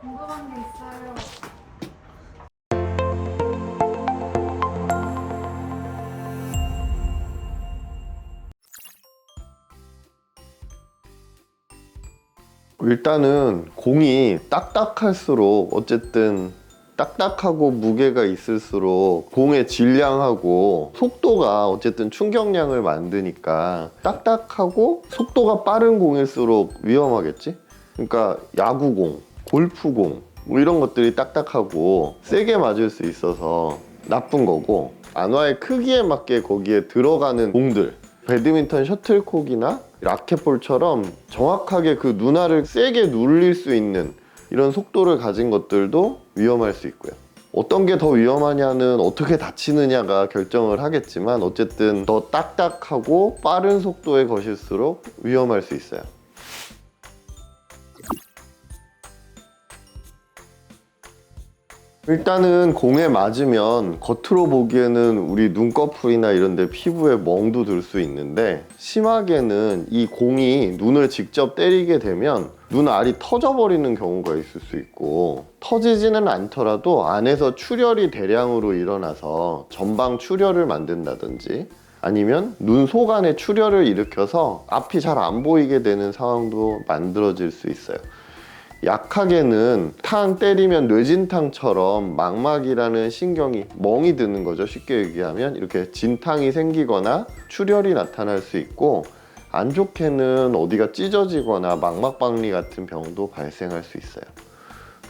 궁금한 게 있어요. 일단은 공이 딱딱할수록 어쨌든 딱딱하고 무게가 있을수록 공의 질량하고 속도가 어쨌든 충격량을 만드니까 딱딱하고 속도가 빠른 공일수록 위험하겠지? 그러니까 야구공, 골프공 뭐 이런 것들이 딱딱하고 세게 맞을 수 있어서 나쁜 거고, 안화의 크기에 맞게 거기에 들어가는 공들, 배드민턴 셔틀콕이나 라켓볼처럼 정확하게 그 눈알을 세게 눌릴 수 있는 이런 속도를 가진 것들도 위험할 수 있고요. 어떤 게 더 위험하냐는 어떻게 다치느냐가 결정을 하겠지만 어쨌든 더 딱딱하고 빠른 속도의 것일수록 위험할 수 있어요. 일단은 공에 맞으면 겉으로 보기에는 우리 눈꺼풀이나 이런 데 피부에 멍도 들 수 있는데, 심하게는 이 공이 눈을 직접 때리게 되면 눈알이 터져버리는 경우가 있을 수 있고, 터지지는 않더라도 안에서 출혈이 대량으로 일어나서 전방 출혈을 만든다든지 아니면 눈 속 안에 출혈을 일으켜서 앞이 잘 안 보이게 되는 상황도 만들어질 수 있어요. 약하게는 탕 때리면 뇌진탕처럼 망막이라는 신경이 멍이 드는 거죠. 쉽게 얘기하면 이렇게 진탕이 생기거나 출혈이 나타날 수 있고, 안 좋게는 어디가 찢어지거나 망막박리 같은 병도 발생할 수 있어요.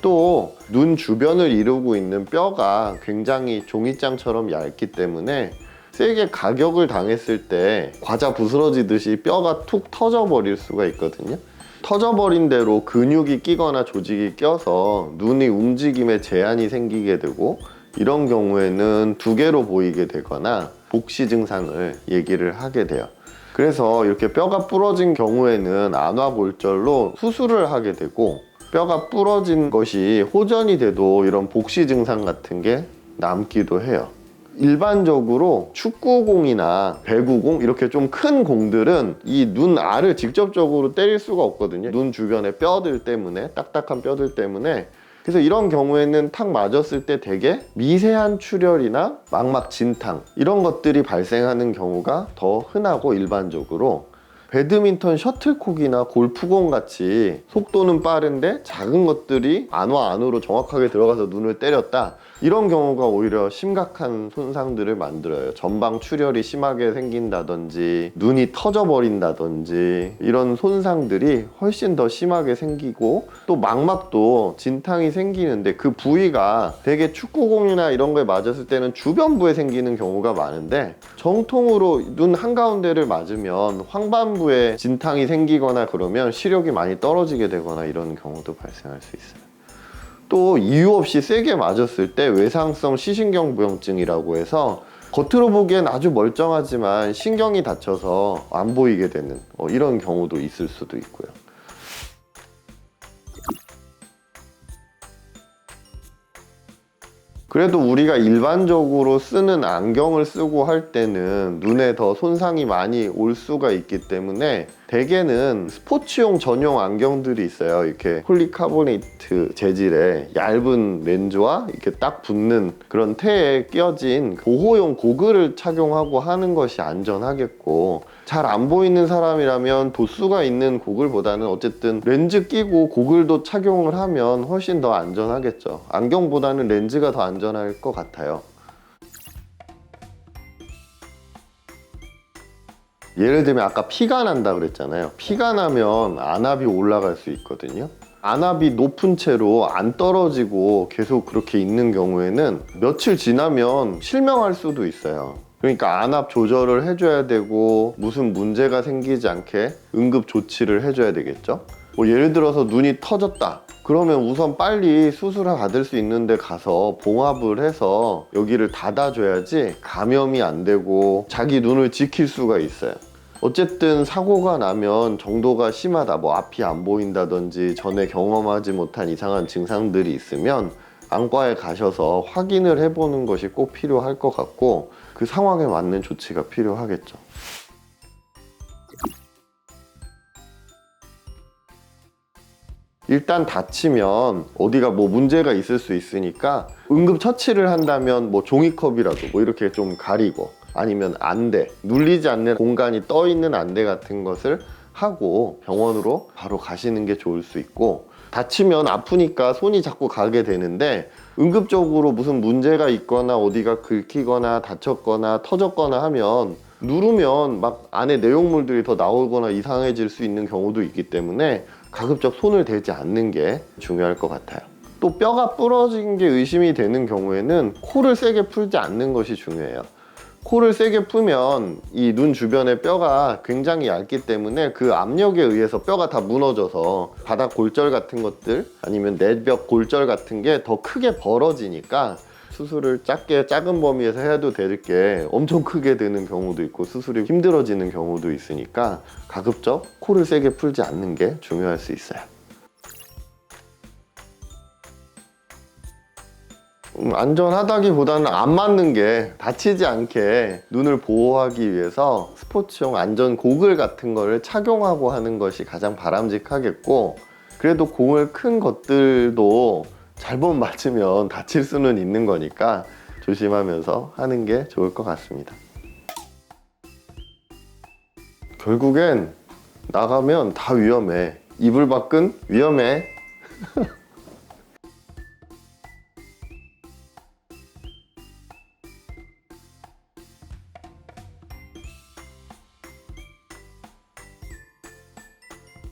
또 눈 주변을 이루고 있는 뼈가 굉장히 종이장처럼 얇기 때문에 세게 가격을 당했을 때 과자 부스러지듯이 뼈가 툭 터져버릴 수가 있거든요. 터져버린 대로 근육이 끼거나 조직이 껴서 눈이 움직임에 제한이 생기게 되고, 이런 경우에는 두 개로 보이게 되거나 복시 증상을 얘기를 하게 돼요. 그래서 이렇게 뼈가 부러진 경우에는 안화골절로 수술을 하게 되고, 뼈가 부러진 것이 호전이 돼도 이런 복시 증상 같은 게 남기도 해요. 일반적으로 축구공이나 배구공 이렇게 좀 큰 공들은 이 눈알을 직접적으로 때릴 수가 없거든요. 눈 주변의 뼈들 때문에, 딱딱한 뼈들 때문에. 그래서 이런 경우에는 탁 맞았을 때 되게 미세한 출혈이나 망막 진탕 이런 것들이 발생하는 경우가 더 흔하고, 일반적으로 배드민턴 셔틀콕이나 골프공 같이 속도는 빠른데 작은 것들이 안화 안으로 정확하게 들어가서 눈을 때렸다, 이런 경우가 오히려 심각한 손상들을 만들어요. 전방 출혈이 심하게 생긴다든지 눈이 터져버린다든지 이런 손상들이 훨씬 더 심하게 생기고, 또 망막도 진탕이 생기는데 그 부위가 되게 축구공이나 이런 거에 맞았을 때는 주변부에 생기는 경우가 많은데, 정통으로 눈 한가운데를 맞으면 황반부에 진탕이 생기거나 그러면 시력이 많이 떨어지게 되거나 이런 경우도 발생할 수 있어요. 또 이유 없이 세게 맞았을 때 외상성 시신경부형증이라고 해서 겉으로 보기엔 아주 멀쩡하지만 신경이 다쳐서 안 보이게 되는 이런 경우도 있을 수도 있고요. 그래도 우리가 일반적으로 쓰는 안경을 쓰고 할 때는 눈에 더 손상이 많이 올 수가 있기 때문에 대개는 스포츠용 전용 안경들이 있어요. 이렇게 폴리카보네이트 재질의 얇은 렌즈와 이렇게 딱 붙는 그런 테에 끼어진 보호용 고글을 착용하고 하는 것이 안전하겠고, 잘 안 보이는 사람이라면 도수가 있는 고글보다는 어쨌든 렌즈 끼고 고글도 착용을 하면 훨씬 더 안전하겠죠. 안경보다는 렌즈가 더 안전할 것 같아요. 예를 들면 아까 피가 난다 그랬잖아요. 피가 나면 안압이 올라갈 수 있거든요. 안압이 높은 채로 안 떨어지고 계속 그렇게 있는 경우에는 며칠 지나면 실명할 수도 있어요. 그러니까 안압 조절을 해줘야 되고, 무슨 문제가 생기지 않게 응급 조치를 해줘야 되겠죠. 뭐 예를 들어서 눈이 터졌다 그러면 우선 빨리 수술을 받을 수 있는 데 가서 봉합을 해서 여기를 닫아줘야지 감염이 안 되고 자기 눈을 지킬 수가 있어요. 어쨌든 사고가 나면 정도가 심하다, 뭐 앞이 안 보인다든지 전에 경험하지 못한 이상한 증상들이 있으면 안과에 가셔서 확인을 해보는 것이 꼭 필요할 것 같고, 그 상황에 맞는 조치가 필요하겠죠. 일단 다치면 어디가 뭐 문제가 있을 수 있으니까 응급처치를 한다면 뭐 종이컵이라도 뭐 이렇게 좀 가리고, 아니면 안대, 눌리지 않는 공간이 떠 있는 안대 같은 것을 하고 병원으로 바로 가시는 게 좋을 수 있고, 다치면 아프니까 손이 자꾸 가게 되는데 응급적으로 무슨 문제가 있거나 어디가 긁히거나 다쳤거나 터졌거나 하면 누르면 막 안에 내용물들이 더 나오거나 이상해질 수 있는 경우도 있기 때문에 가급적 손을 대지 않는 게 중요할 것 같아요. 또 뼈가 부러진 게 의심이 되는 경우에는 코를 세게 풀지 않는 것이 중요해요. 코를 세게 풀면 이 눈 주변의 뼈가 굉장히 얇기 때문에 그 압력에 의해서 뼈가 다 무너져서 바닥 골절 같은 것들, 아니면 내벽 골절 같은 게 더 크게 벌어지니까 수술을 작은 범위에서 해도 될 게 엄청 크게 되는 경우도 있고 수술이 힘들어지는 경우도 있으니까 가급적 코를 세게 풀지 않는 게 중요할 수 있어요. 안전하다기보다는 안 맞는 게, 다치지 않게 눈을 보호하기 위해서 스포츠용 안전 고글 같은 거를 착용하고 하는 것이 가장 바람직하겠고, 그래도 공을 큰 것들도 잘못 맞으면 다칠 수는 있는 거니까 조심하면서 하는 게 좋을 것 같습니다. 결국엔 나가면 다 위험해. 이불 밖은 위험해.